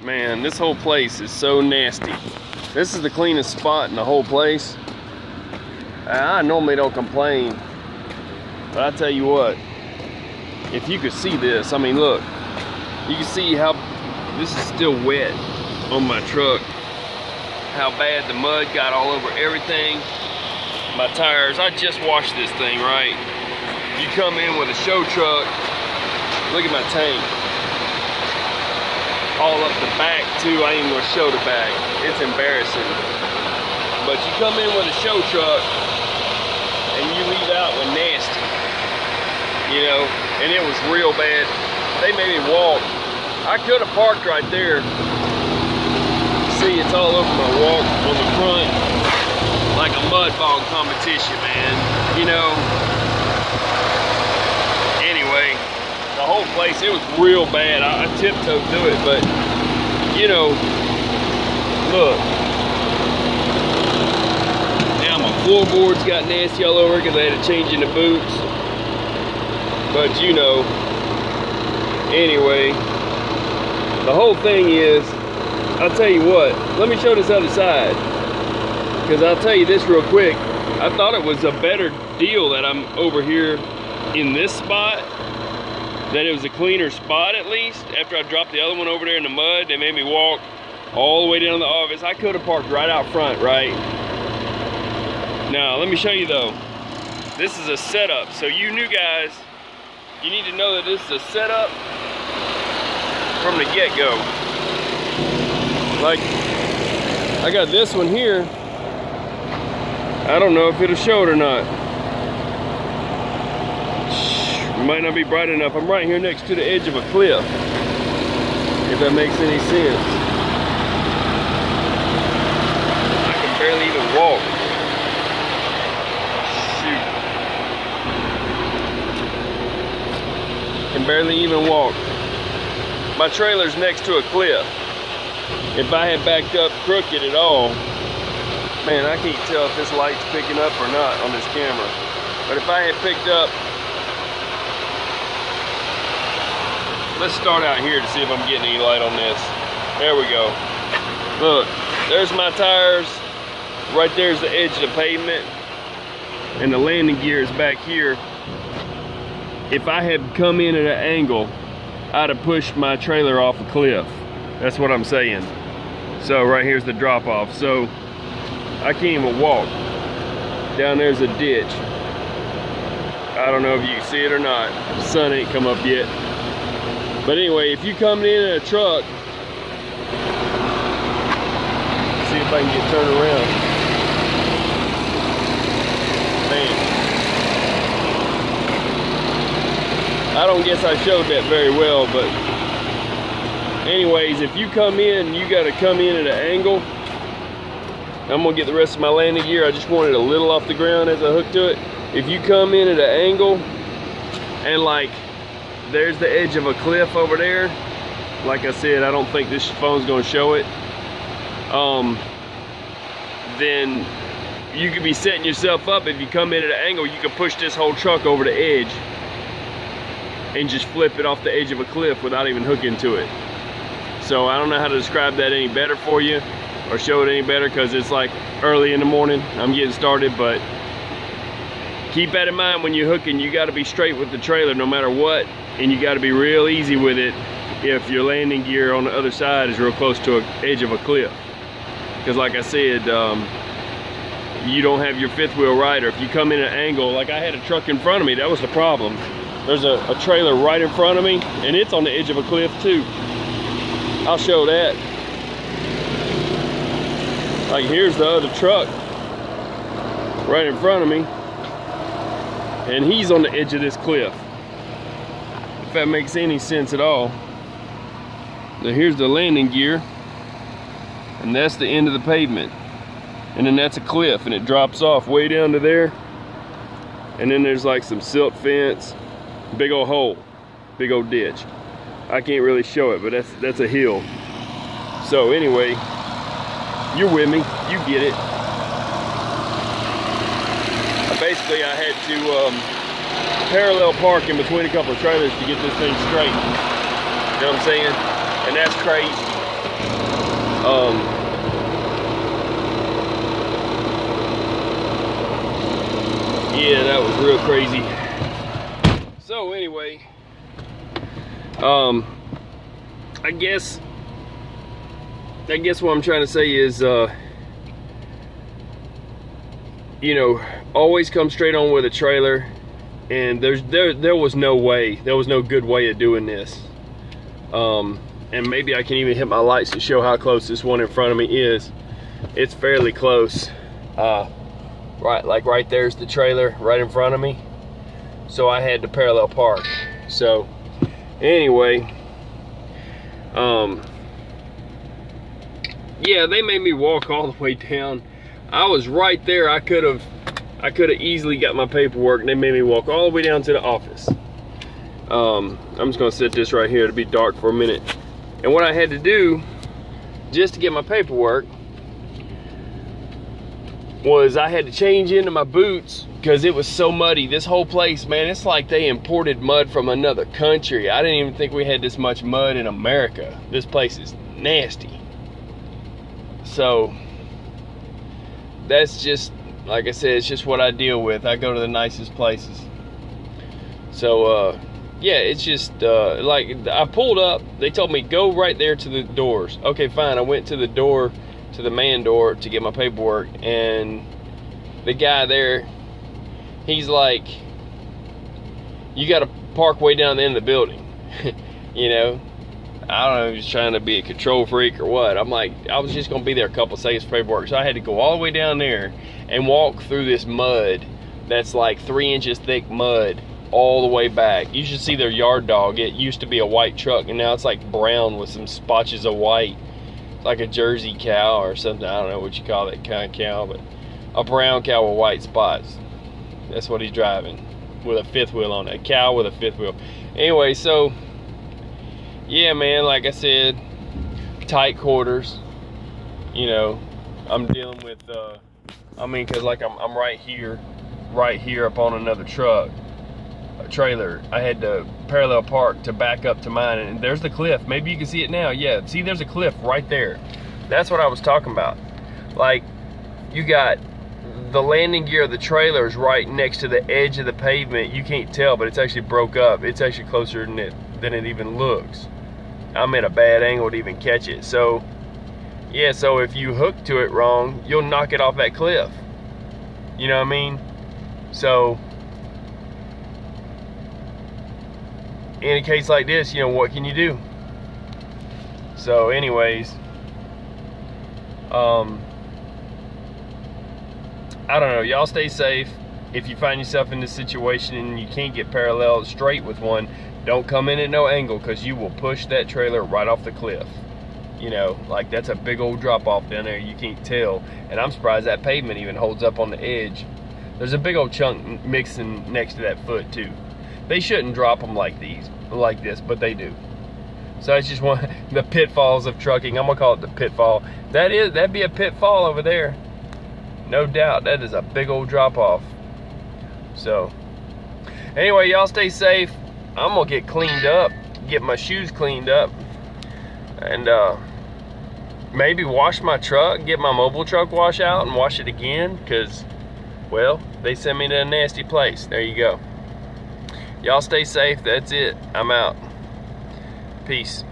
Man, this whole place is so nasty. This is the cleanest spot in the whole place. I normally don't complain, but I tell you what, if you could see this, I mean, look, you can see how this is still wet on my truck. How bad the mud got all over everything. My tires, I just washed this thing, right? You come in with a show truck, look at my tank. All up the back too, I ain't even gonna show the back. It's embarrassing. But you come in with a show truck and you leave out with nasty, you know, and it was real bad. They made me walk. I could have parked right there. See, it's all over my walk on the front, like a mud bog competition, man, you know. Anyway, the whole place, it was real bad. I tiptoed through it, but you know, look. Now my floorboards got nasty all over because I had to change in the boots. But you know, anyway, the whole thing is, I'll tell you what, let me show this other side. Because I'll tell you this real quick, I thought it was a better deal that I'm over here in this spot, that it was a cleaner spot at least. After I dropped the other one over there in the mud, they made me walk all the way down to the office. I could have parked right out front, right? Now, let me show you though. This is a setup. So you new guys, you need to know that this is a setup from the get-go. Like, I got this one here. I don't know if it'll show it or not. It might not be bright enough. I'm right here next to the edge of a cliff, if that makes any sense. I can barely even walk. Shoot. Can barely even walk. My trailer's next to a cliff. If I had backed up crooked at all, man, I can't tell if this light's picking up or not on this camera. But if I had picked up, let's start out here to see if I'm getting any light on this. There we go. Look, there's my tires. Right there's the edge of the pavement. And the landing gear is back here. If I had come in at an angle, I'd have pushed my trailer off a cliff. That's what I'm saying. So right here's the drop off. So I can't even walk. Down there's a ditch. I don't know if you can see it or not. The sun ain't come up yet. But anyway, if you come in a truck, see if I can get turned around. Man. I don't guess I showed that very well, but anyways, if you come in, you got to come in at an angle. I'm gonna get the rest of my landing gear. I just wanted a little off the ground as I hook to it. If you come in at an angle and like there's the edge of a cliff over there, like I said, I don't think this phone's gonna show it, then you could be setting yourself up. If you come in at an angle, you could push this whole truck over the edge and just flip it off the edge of a cliff without even hooking to it. So I don't know how to describe that any better for you or show it any better, because it's like early in the morning, I'm getting started. But keep that in mind when you're hooking. You got to be straight with the trailer no matter what, and you got to be real easy with it if your landing gear on the other side is real close to the edge of a cliff. Because like I said, you don't have your fifth wheel right, or if you come in at an angle, like I had a truck in front of me, that was the problem. There's a trailer right in front of me, and it's on the edge of a cliff too. I'll show that. Like here's the other truck right in front of me, and he's on the edge of this cliff. If that makes any sense at all. Now here's the landing gear, and that's the end of the pavement. And then that's a cliff, and it drops off way down to there. And then there's like some silt fence, big old hole, big old ditch. I can't really show it, but that's a hill. So anyway, you're with me, you get it. Basically, I had to parallel park in between a couple of trailers to get this thing straight. You know what I'm saying? And that's crazy. Yeah, that was real crazy. So anyway, I guess what I'm trying to say is, you know, always come straight on with a trailer. And there was no way, there was no good way of doing this. And maybe I can even hit my lights to show how close this one in front of me is. It's fairly close. Right, like right there's the trailer right in front of me. So I had to parallel park. So anyway, yeah, they made me walk all the way down. I was right there. I could have easily got my paperwork, and they made me walk all the way down to the office. I'm just gonna set this right here to be dark for a minute. And what I had to do just to get my paperwork was I had to change into my boots because it was so muddy. This whole place, man, it's like they imported mud from another country. I didn't even think we had this much mud in America. This place is nasty. So that's just, like I said, it's just what I deal with. I go to the nicest places. So yeah, it's just like I pulled up, they told me go right there to the doors. Okay, fine. I went to the door, to the man door, to get my paperwork, and the guy there, he's like, you got to park way down the end of the building. You know, I don't know if he's trying to be a control freak or what. I'm like, I was just gonna be there a couple seconds for paperwork, so I had to go all the way down there and walk through this mud that's like 3 inches thick mud all the way back. You should see their yard dog. It used to be a white truck, and now it's like brown with some spotches of white. It's like a Jersey cow or something. I don't know what you call that kind of cow, but a brown cow with white spots. That's what he's driving with a fifth wheel on it. A cow with a fifth wheel. Anyway, so yeah, man, like I said, tight quarters. You know, I'm dealing with I mean, cause like I'm right here up on another truck, a trailer. I had to parallel park to back up to mine, and there's the cliff. Maybe you can see it now. Yeah, see, there's a cliff right there. That's what I was talking about. Like, you got the landing gear of the trailer is right next to the edge of the pavement. You can't tell, but it's actually broke up. It's actually closer than it even looks. I'm at a bad angle to even catch it. So yeah, so if you hook to it wrong, you'll knock it off that cliff. You know what I mean? So in a case like this, you know, what can you do? So anyways, I don't know, y'all stay safe. If you find yourself in this situation and you can't get parallel straight with one, don't come in at no angle, because you will push that trailer right off the cliff. You know, like that's a big old drop off down there, you can't tell. And I'm surprised that pavement even holds up on the edge. There's a big old chunk mixing next to that foot too. They shouldn't drop them like this, but they do. So it's just one the pitfalls of trucking. I'm gonna call it the pitfall. That'd be a pitfall over there. No doubt, that is a big old drop off. So anyway, y'all stay safe. I'm gonna get cleaned up, get my shoes cleaned up, and maybe wash my truck, get my mobile truck wash out and wash it again, because, well, they sent me to a nasty place. There you go. Y'all stay safe. That's it. I'm out. Peace.